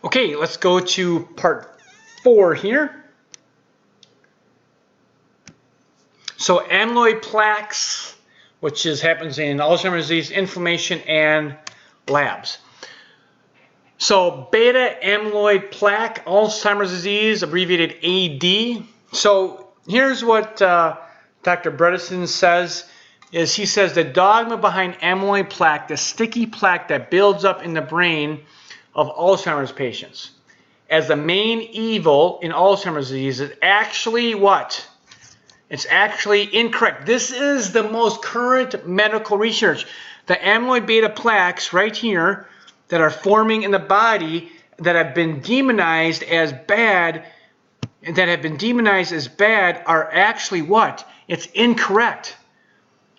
Okay, let's go to part 4 here. So amyloid plaques, which happens in Alzheimer's disease, inflammation, and labs. So beta-amyloid plaque, Alzheimer's disease, abbreviated AD. So here's what Dr. Bredesen says. He says the dogma behind amyloid plaque, the sticky plaque that builds up in the brain of Alzheimer's patients, as the main evil in Alzheimer's disease is actually what? It's actually incorrect. This is the most current medical research. The amyloid beta plaques right here that are forming in the body that have been demonized as bad, are actually what? It's incorrect.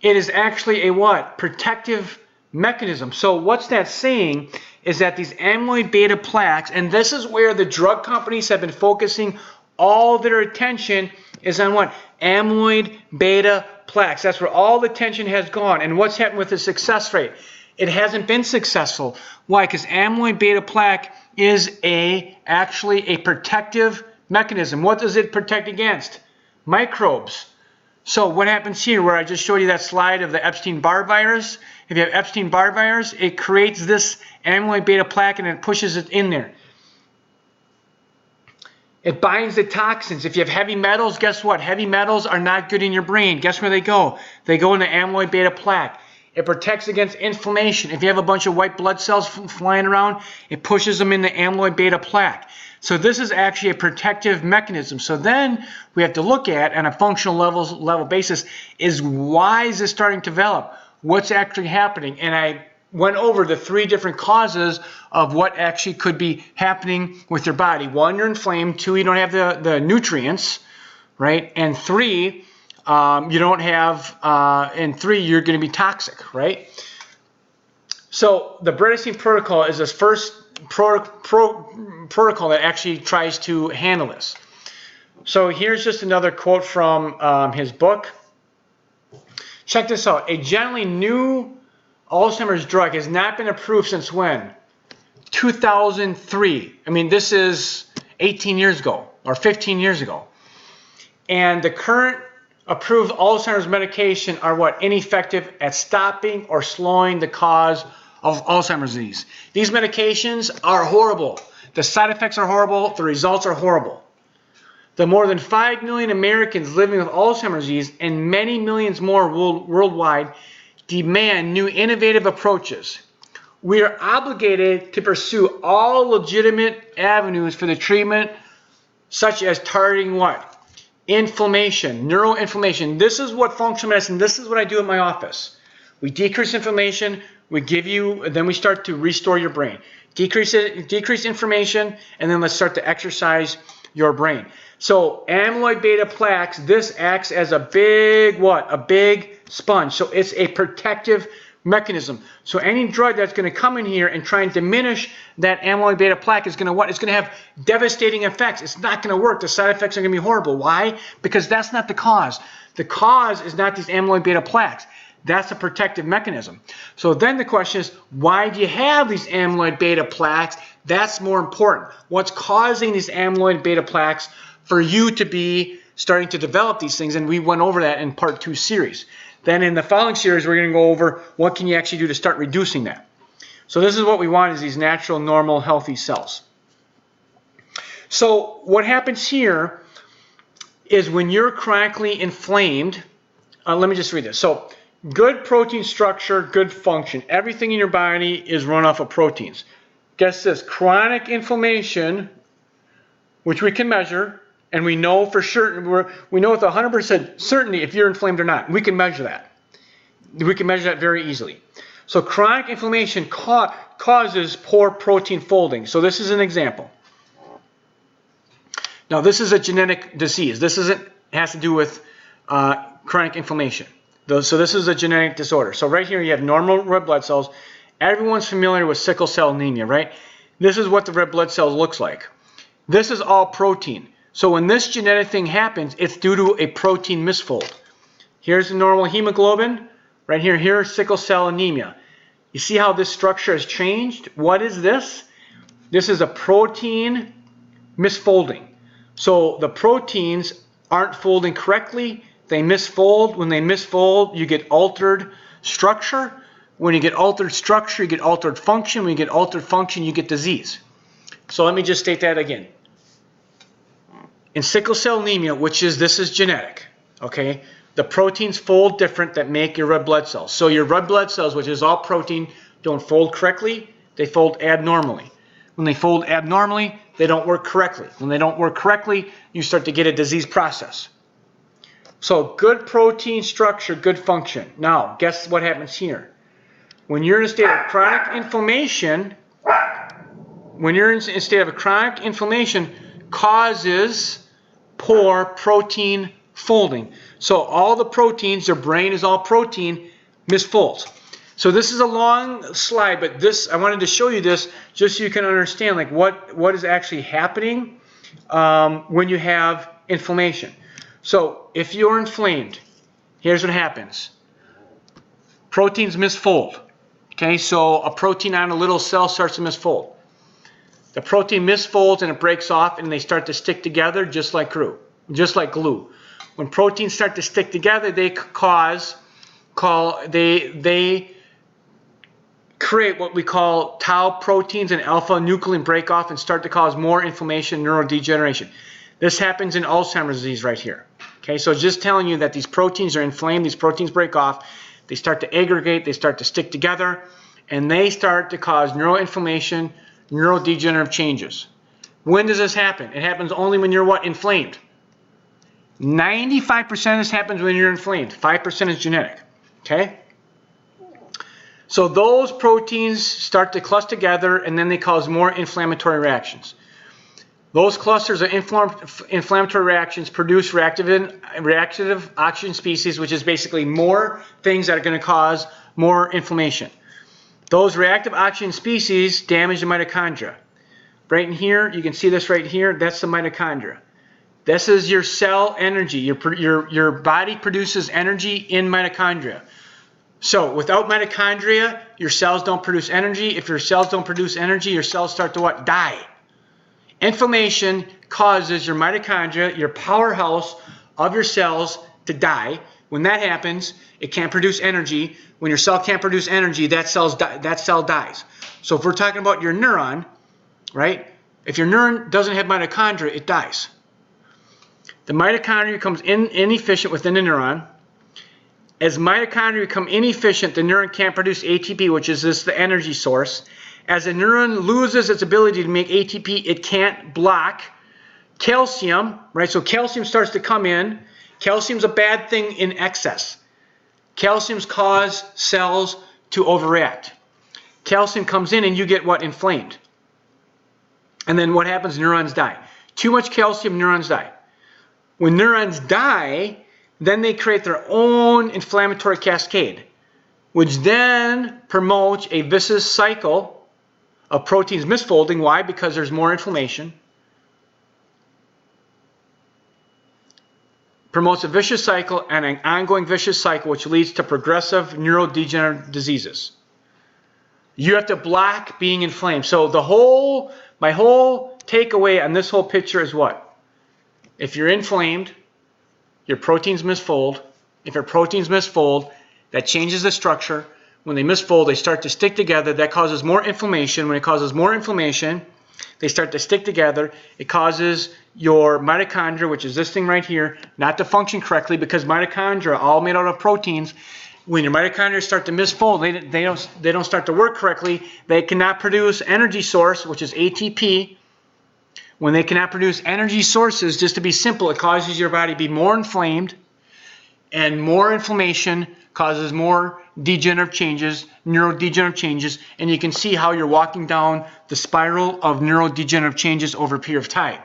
It is actually a what? Protective mechanism. So what's that saying is that these amyloid beta plaques, and this is where the drug companies have been focusing all their attention, is on what? Amyloid beta plaques. That's where all the attention has gone. And what's happened with the success rate? It hasn't been successful. Why? Because amyloid beta plaque is actually a protective mechanism. What does it protect against? Microbes. So what happens here, where I just showed you that slide of the Epstein-Barr virus? If you have Epstein-Barr virus, it creates this amyloid beta plaque and it pushes it in there. It binds the toxins. If you have heavy metals, guess what? Heavy metals are not good in your brain. Guess where they go? They go in the amyloid beta plaque. It protects against inflammation. If you have a bunch of white blood cells flying around, it pushes them in the amyloid beta plaque. So this is actually a protective mechanism. So then we have to look at, on a functional level basis, is why is this starting to develop? What's actually happening? And I went over the 3 different causes of what actually could be happening with your body. 1, you're inflamed. 2, you don't have the nutrients, right? And 3, you don't have, and 3, you're going to be toxic, right? So the Bredesen protocol is this first protocol that actually tries to handle this. So here's just another quote from his book. Check this out. A generally new Alzheimer's drug has not been approved since when? 2003. I mean, this is 18 years ago or 15 years ago. And the current approved Alzheimer's medication are what? Ineffective at stopping or slowing the cause of Alzheimer's disease. These medications are horrible. The side effects are horrible. The results are horrible. The more than 5 million Americans living with Alzheimer's disease and many millions more worldwide demand new innovative approaches. We are obligated to pursue all legitimate avenues for the treatment, such as targeting what? Inflammation, neuroinflammation. This is what functional medicine, this is what I do in my office. We decrease inflammation, we give you, then we start to restore your brain. Decrease inflammation, and then let's start to exercise your brain. So amyloid beta plaques, this acts as a big what? A big sponge. So it's a protective mechanism. So any drug that's going to come in here and try and diminish that amyloid beta plaque is going to what? It's going to have devastating effects. It's not going to work. The side effects are going to be horrible. Why? Because that's not the cause. The cause is not these amyloid beta plaques. That's a protective mechanism. So then the question is, why do you have these amyloid beta plaques? That's more important. What's causing these amyloid beta plaques for you to be starting to develop these things? And we went over that in part 2 series. Then in the following series, we're going to go over what can you actually do to start reducing that. So this is what we want, is these natural, normal, healthy cells. So what happens here is when you're chronically inflamed, let me just read this. So good protein structure, good function. Everything in your body is run off of proteins. Guess this, chronic inflammation, which we can measure, and we know for sure, we know with 100% certainty if you're inflamed or not. We can measure that. We can measure that very easily. So chronic inflammation causes poor protein folding. So this is an example. Now this is a genetic disease. This has to do with chronic inflammation. So this is a genetic disorder. So right here you have normal red blood cells. Everyone's familiar with sickle cell anemia, right? This is what the red blood cells looks like. This is all protein. So when this genetic thing happens, it's due to a protein misfold. Here's the normal hemoglobin. Right here, here's sickle cell anemia. You see how this structure has changed? What is this? This is a protein misfolding. So the proteins aren't folding correctly. They misfold. When they misfold, you get altered structure. When you get altered structure, you get altered function. When you get altered function, you get disease. So let me just state that again. In sickle cell anemia, this is genetic, okay? The proteins fold different that make your red blood cells. So your red blood cells, which is all protein, don't fold correctly. They fold abnormally. When they fold abnormally, they don't work correctly. When they don't work correctly, you start to get a disease process. So good protein structure, good function. Now, guess what happens here? When you're in a state of chronic inflammation, causes poor protein folding. So all the proteins, their brain is all protein, misfolds. So this is a long slide, but I wanted to show you this just so you can understand like what is actually happening when you have inflammation. So if you're inflamed, here's what happens. Proteins misfold. Okay, so a protein on a little cell starts to misfold. The protein misfolds and it breaks off and they start to stick together just like glue. When proteins start to stick together, they create what we call tau proteins and alpha-synuclein break off and start to cause more inflammation, neurodegeneration. This happens in Alzheimer's disease right here. Okay, so just telling you that these proteins are inflamed, these proteins break off, they start to aggregate, they start to stick together, and they start to cause neuroinflammation, neurodegenerative changes. When does this happen? It happens only when you're what? Inflamed. 95% of this happens when you're inflamed. 5% is genetic. Okay? So those proteins start to cluster together and then they cause more inflammatory reactions. Those clusters of inflammatory reactions produce reactive oxygen species, which is basically more things that are going to cause more inflammation. Those reactive oxygen species damage the mitochondria. Right in here, you can see this right here, that's the mitochondria. This is your cell energy. Your body produces energy in mitochondria. So without mitochondria, your cells don't produce energy. If your cells don't produce energy, your cells start to what? Die. Inflammation causes your mitochondria, your powerhouse of your cells, to die. When that happens, it can't produce energy. When your cell can't produce energy, that cell dies. So if we're talking about your neuron, right? If your neuron doesn't have mitochondria, it dies. The mitochondria becomes inefficient within the neuron. As mitochondria become inefficient, the neuron can't produce ATP, which is the energy source. As the neuron loses its ability to make ATP, it can't block calcium, right? So calcium starts to come in. Calcium's a bad thing in excess. Calciums cause cells to overreact. Calcium comes in and you get what? Inflamed. And then what happens? Neurons die. Too much calcium, neurons die. When neurons die, then they create their own inflammatory cascade, which then promotes a vicious cycle of proteins misfolding. Why? Because there's more inflammation. Promotes a vicious cycle and an ongoing vicious cycle, which leads to progressive neurodegenerative diseases. You have to block being inflamed. So my whole takeaway on this whole picture is what? If you're inflamed, your proteins misfold. If your proteins misfold, that changes the structure. When they misfold, they start to stick together. That causes more inflammation. When it causes more inflammation, they start to stick together. It causes your mitochondria, which is this thing right here, not to function correctly because mitochondria, all made out of proteins, when your mitochondria start to misfold, they don't start to work correctly. They cannot produce energy source, which is ATP. When they cannot produce energy sources, just to be simple, it causes your body to be more inflamed, and more inflammation causes more degenerative changes, neurodegenerative changes, and you can see how you're walking down the spiral of neurodegenerative changes over a period of time.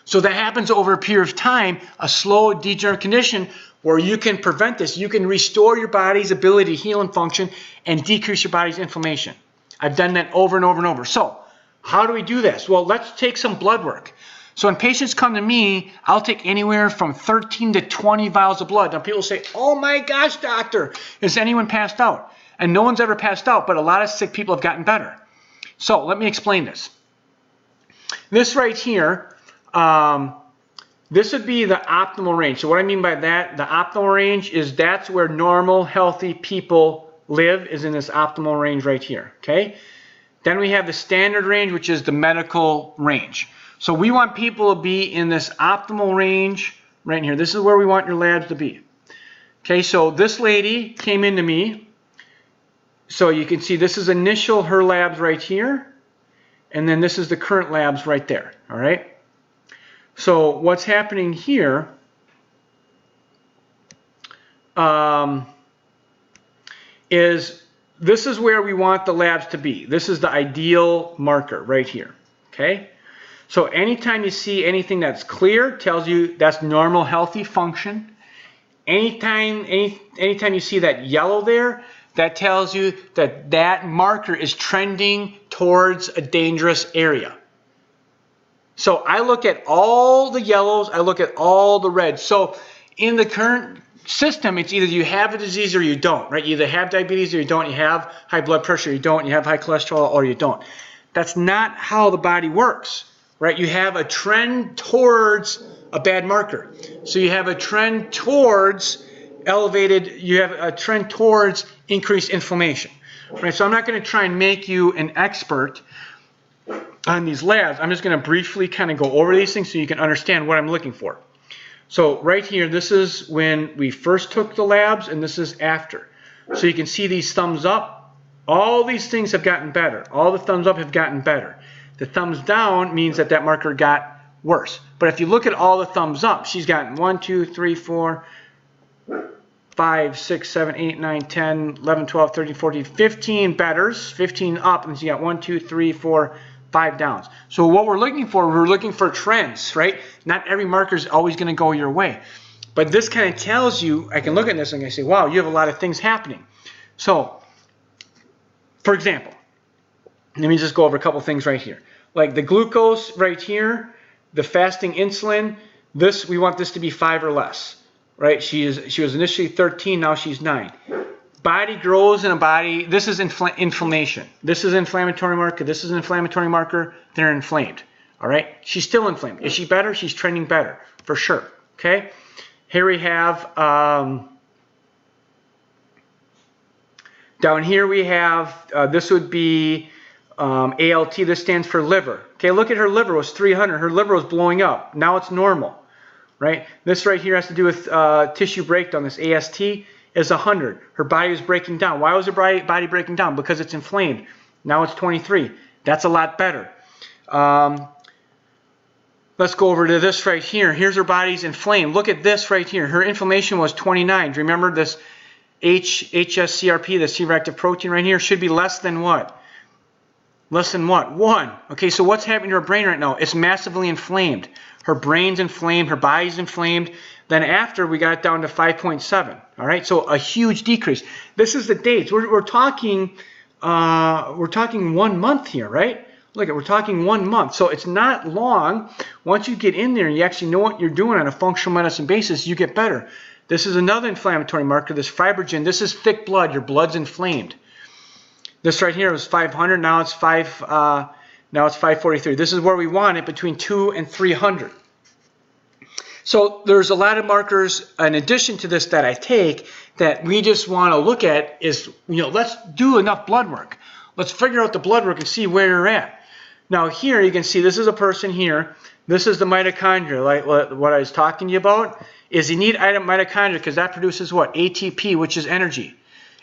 So that happens over a period of time, a slow degenerative condition where you can prevent this. You can restore your body's ability to heal and function and decrease your body's inflammation. I've done that over and over and over. So how do we do this? Well, let's take some blood work. So when patients come to me, I'll take anywhere from 13 to 20 vials of blood. Now people say, oh my gosh, doctor, has anyone passed out? And no one's ever passed out, but a lot of sick people have gotten better. So let me explain this. This right here, this would be the optimal range. So what I mean by that, the optimal range is that's where normal, healthy people live, is in this optimal range right here, okay? Then we have the standard range, which is the medical range. So we want people to be in this optimal range right here. This is where we want your labs to be. Okay, so this lady came into me. So you can see this is initial her labs right here. And then this is the current labs right there, all right? So what's happening here is this is where we want the labs to be. This is the ideal marker right here, okay? So anytime you see anything that's clear, tells you that's normal, healthy function. Anytime you see that yellow there, that tells you that that marker is trending towards a dangerous area. So I look at all the yellows, I look at all the reds. So in the current system, it's either you have a disease or you don't, right? You either have diabetes or you don't, you have high blood pressure or you don't, you have high cholesterol or you don't. That's not how the body works, right? You have a trend towards a bad marker. So you have a trend towards elevated, you have a trend towards increased inflammation, right? So I'm not going to try and make you an expert on these labs. I'm just going to briefly kind of go over these things so you can understand what I'm looking for. So right here, this is when we first took the labs, and this is after. So you can see these thumbs up. All these things have gotten better. All the thumbs up have gotten better. The thumbs down means that that marker got worse. But if you look at all the thumbs up, she's gotten 1, 2, 3, 4, 5, 6, 7, 8, 9, 10, 11, 12, 13, 14, 15 betters, 15 up, and she got 1, 2, 3, 4, 5 downs. So what we're looking for, we're looking for trends, right? Not every marker is always going to go your way. But this kind of tells you, I can look at this and I say, wow, you have a lot of things happening. So, for example, let me just go over a couple things right here. Like the glucose right here, the fasting insulin, this, we want this to be 5 or less, right? She was initially 13, now she's 9. Body grows in a body. This is inflammation. This is inflammatory marker. This is an inflammatory marker. They're inflamed. All right. She's still inflamed. Is she better? She's trending better for sure. Okay. Here we have down here we have this would be ALT. This stands for liver. Okay. Look at her liver was 300. Her liver was blowing up. Now it's normal. Right. This right here has to do with tissue breakdown. This AST is 100. Her body was breaking down. Why was her body breaking down? Because it's inflamed. Now it's 23. That's a lot better. Let's go over to this right here. Here's her body's inflamed. Look at this right here. Her inflammation was 29. Do you remember this HSCRP, the C-reactive protein right here, should be less than what? Less than what? 1. Okay, so what's happening to her brain right now? It's massively inflamed. Her brain's inflamed. Her body's inflamed. Then after, we got it down to 5.7. All right, so a huge decrease. This is the dates. We're talking 1 month here, right? Look, we're talking 1 month. So it's not long. Once you get in there and you actually know what you're doing on a functional medicine basis, you get better. This is another inflammatory marker, this fibrogen. This is thick blood. Your blood's inflamed. This right here was 500. Now it's 543. This is where we want it, between 2 and 300. So there's a lot of markers in addition to this that I take that we just want to look at is, let's do enough blood work. Let's figure out the blood work and see where you're at. Now here you can see this is a person here. This is the mitochondria, like what I was talking to you about, is you need mitochondria because that produces what? ATP, which is energy.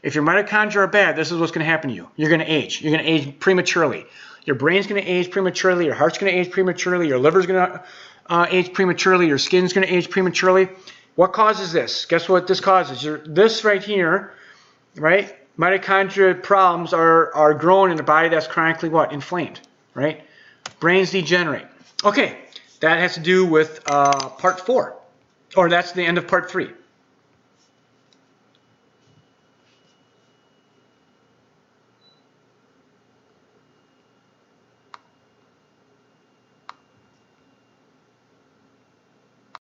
If your mitochondria are bad, this is what's going to happen to you. You're going to age. You're going to age prematurely. Your brain's going to age prematurely. Your heart's going to age prematurely. Your liver's going to age prematurely. Your skin's going to age prematurely. What causes this? Guess what this causes? This right here, right? Mitochondria problems are growing in a body that's chronically what? Inflamed, right? Brains degenerate. Okay, that has to do with part 4. Or that's the end of part 3.